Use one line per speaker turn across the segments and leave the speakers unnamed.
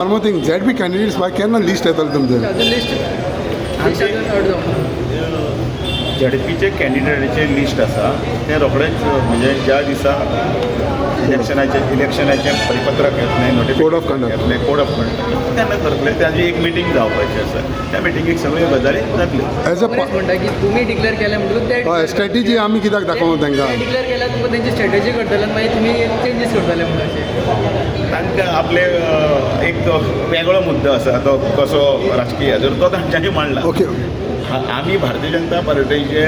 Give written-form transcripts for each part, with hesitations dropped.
One more thing, ZB candidates why केन्ना list येतले तुमचे
झडपीचे कॅन्डिडेटचे लिस्ट आसा ते रोखडेच म्हणजे ज्या दिसा इलेक्शनाचे परिपत्रक येतलें
Code of conduct.
येतलें कोड ऑफ कंडक्ट तेन्ना करतले त्याची एक मिटींग जावपाची आसा त्या मिटिंगेक सगळ्यो गजाली जातल्यो
एज अ
म्हणटा की तुम्ही डिक्लेअर केल्या म्हणटकूच
हय स्ट्रॅटेजी आमी कित्याक दाखोवं तांकां
डिक्लेअर केल्यार तुमकां तेंची स्ट्रॅटेजी करतले आनी मागीर तुमी चेंजीस करतले म्हणून
तांकां आपले एक तो वेगळो मुद्दो आसा तो कसो राजकीय जर तो तांच्यांनी मांडला
ओके
आम्ही भारतीय जनता पार्टीचे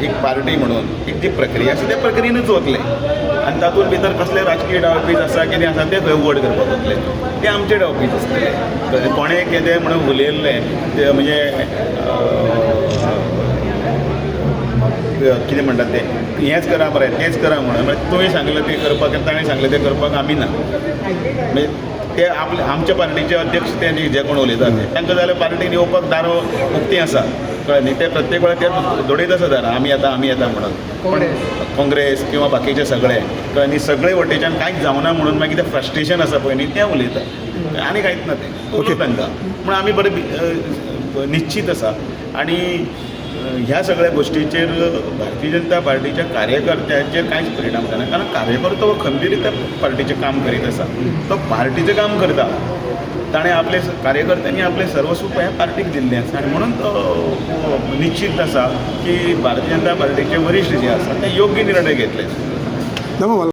एक पार्टी म्हणून एक जी प्रक्रिया आसा त्या प्रक्रियेनूच वतले आनी तातूंत भितर कसले राजकीय डावपीज आसा कितें आसा ते खंय उघड करपाक वतले ते आमचे डावपीज आसतले कोणें कितें म्हणून उलयल्लें ते म्हणजे कितें म्हणटात ते हेंच करा मरे तेंच करा म्हणून म्हणजे तुवें सांगलें तें करपाक ताणें सांगलें तें करपाक आमी ना म्हणजे ते आपले आमच्या पार्टीचे अध्यक्ष ते जे कोण उलयतात तांकां जाल्यार पार्टीन येवपाक दारो उक्तीं आसा कळ्ळें न्ही ते प्रत्येक वेळार ते दोडयत आसा दारा आमी येता म्हणून पण काँग्रेस किंवा बाकीचे सगळे कळ्ळें न्ही सगळे वटेच्यान कांयच जावना म्हणून मागीर तें फ्रस्ट्रेशन आसा पळय न्ही तें उलयता आनी कांयच ना तें ओके तांकां पूण आमी बरें निश्चित आसा आनी ह्या सगळ्या गोष्टीचेर भारतीय जनता पार्टीच्या कार्यकर्त्यांचेर कांयच परिणाम जायना कारण कार्यकर्तो हो खंबीररित्या पार्टीचें काम करीत आसा तो पार्टीचें काम करता ताणें आपले कार्यकर्त्यांनी आपले सर्वस्व ह्या पार्टीक दिल्लें आसा आनी म्हणून तो निश्चित आसा की भारतीय जनता पार्टीचे वरिश्ठ जे आसा ते योग्य निर्णय घेतले